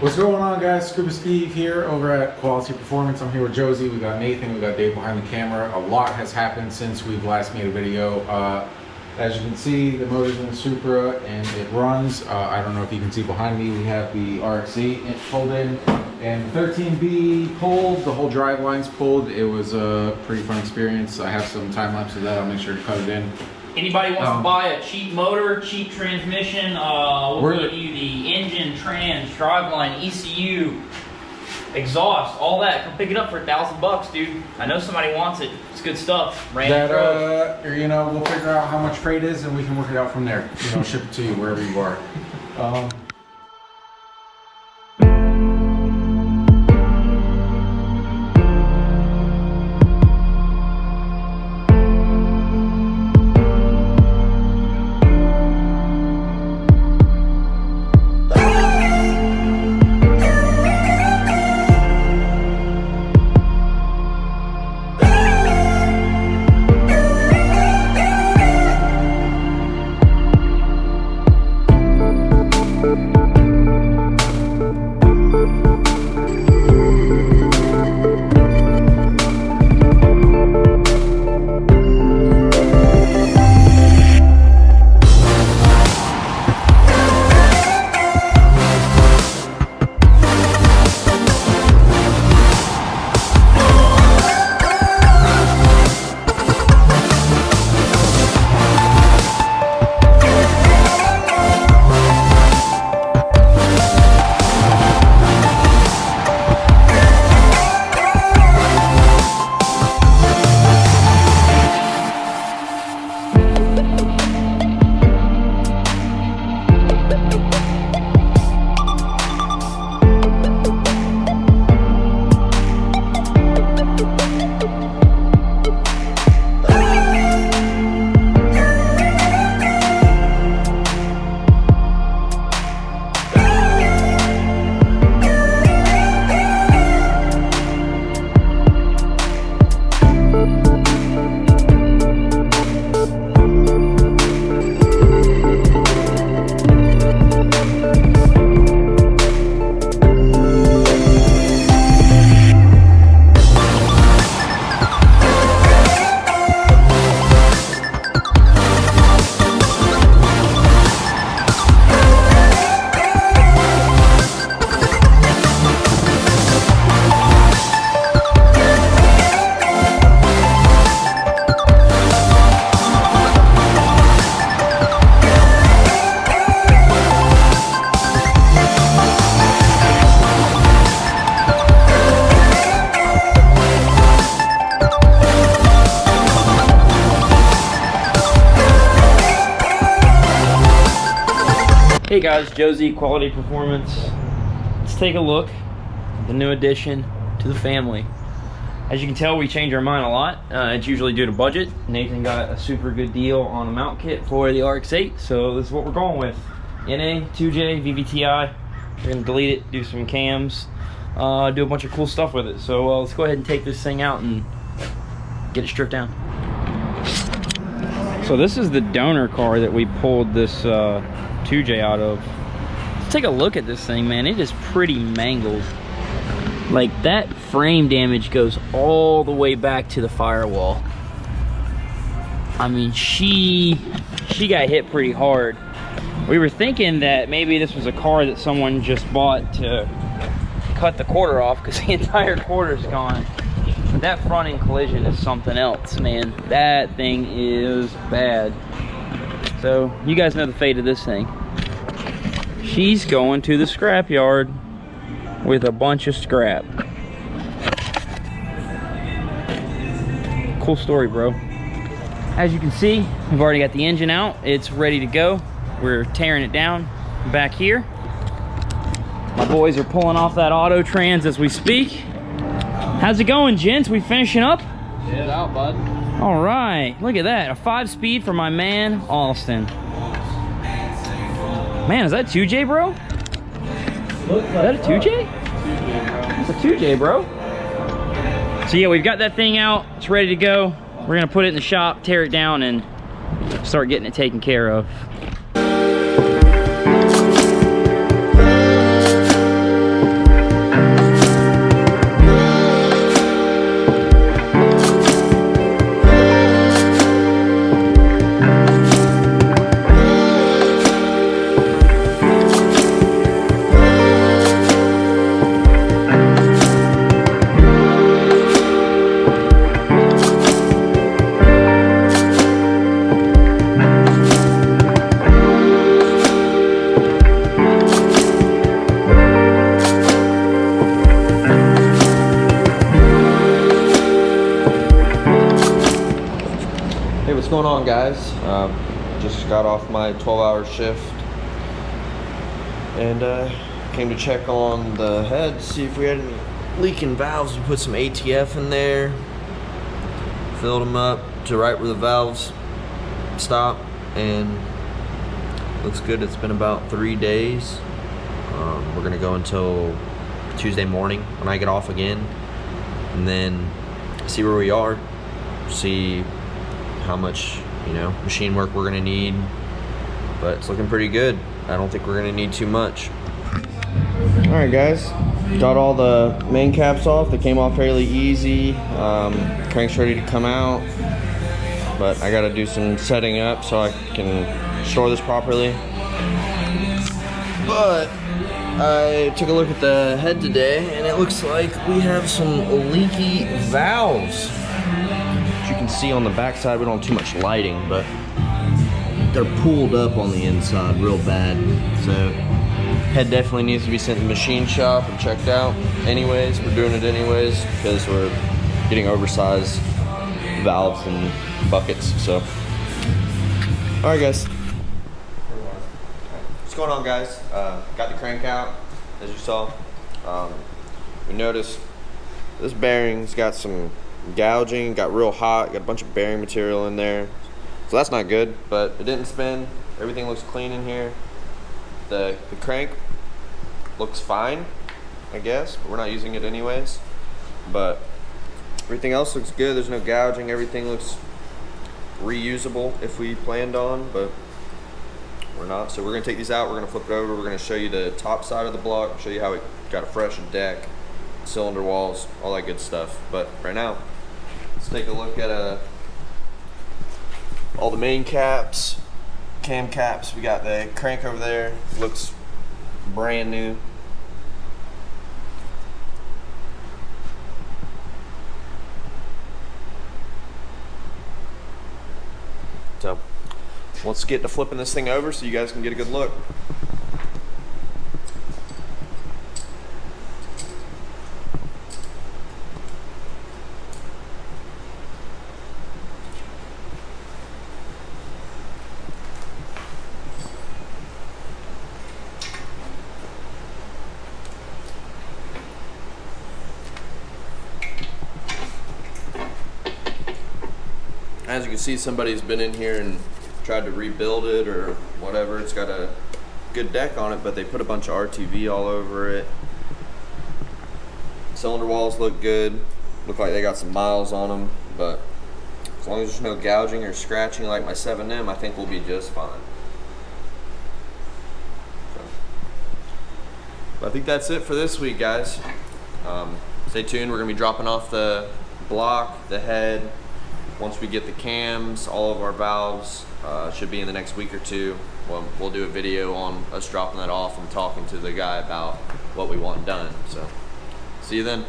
What's going on, guys? Scuba Steve here over at Koala-Tee Performance. I'm here with Josie, we got Nathan, we got Dave behind the camera. A lot has happened since we've last made a video. As you can see, the motor's in the Supra and it runs. I don't know if you can see behind me, we have the RX-8 pulled in and 13B pulled. The whole drive line's pulled. It was a pretty fun experience. I have some time lapse of that. I'll make sure to cut it in. Anybody wants to buy a cheap motor, cheap transmission, we'll give you the engine, trans, driveline, ECU, exhaust, all that. Come pick it up for $1,000, dude. I know somebody wants it. It's good stuff. You know, we'll figure out how much freight is and we can work it out from there. You know, ship it to you wherever you are. Hey guys, Josie, Koala-Tee Performance. Let's take a look at the new addition to the family. As you can tell, we change our mind a lot. It's usually due to budget. Nathan got a super good deal on a mount kit for the RX-8, so this is what we're going with. NA, 2J, VVTi. We're gonna delete it, do some cams, do a bunch of cool stuff with it. So let's go ahead and take this thing out and get it stripped down. So this is the donor car that we pulled this 2J out of. Let's take a look at this thing, man. It is pretty mangled. Like, that frame damage goes all the way back to the firewall. I mean, she got hit pretty hard. We were thinking that maybe this was a car that someone just bought to cut the quarter off because the entire quarter's gone. But that front end collision is something else, man. That thing is bad. So you guys know the fate of this thing. She's going to the scrap yard with a bunch of scrap. Cool story, bro. As you can see, we've already got the engine out. It's ready to go. We're tearing it down back here. My boys are pulling off that auto trans as we speak. How's it going, gents? We finishing up? Get out, bud. All right, look at that. A 5-speed for my man, Austin. Man, is that 2J, bro? Is that a 2J? It's a 2J, bro. So yeah, we've got that thing out. It's ready to go. We're gonna put it in the shop, tear it down, and start getting it taken care of. going on, guys? Just got off my 12-hour shift and came to check on the head, see if we had any leaking valves. We put some ATF in there, filled them up to right where the valves stop, and looks good. It's been about 3 days. We're gonna go until Tuesday morning when I get off again, and then see where we are, see how much, you know, machine work we're gonna need. But it's looking pretty good. I don't think we're gonna need too much. All right, guys, got all the main caps off. They came off fairly easy. Crank's ready to come out, but I gotta do some setting up so I can store this properly. But I took a look at the head today, and it looks like we have some leaky valves. As you can see on the back side, we don't have too much lighting, but they're pulled up on the inside real bad. So head definitely needs to be sent to the machine shop and checked out. Anyways, we're doing it anyways because we're getting oversized valves and buckets. So, all right, guys. What's going on, guys? Got the crank out, as you saw. We noticed this bearing's got some gouging, got real hot, got a bunch of bearing material in there. So that's not good, but it didn't spin. Everything looks clean in here. The crank looks fine, I guess, but we're not using it anyways. But everything else looks good. There's no gouging. Everything looks reusable if we planned on, but we're not. So we're gonna take these out, we're gonna flip it over, we're gonna show you the top side of the block, show you how it got a fresh deck, cylinder walls, all that good stuff. But right now, let's take a look at all the main caps, cam caps. We got the crank over there, looks brand new. So let's get to flipping this thing over so you guys can get a good look. As you can see, somebody's been in here and tried to rebuild it or whatever. It's got a good deck on it, but they put a bunch of RTV all over it. Cylinder walls look good. Look like they got some miles on them, but as long as there's no gouging or scratching like my 7M, I think we'll be just fine. So, but I think that's it for this week, guys. Stay tuned. We're gonna be dropping off the block, the head. Once we get the cams, all of our valves should be in the next week or two. We'll do a video on us dropping that off and talking to the guy about what we want done. So, see you then.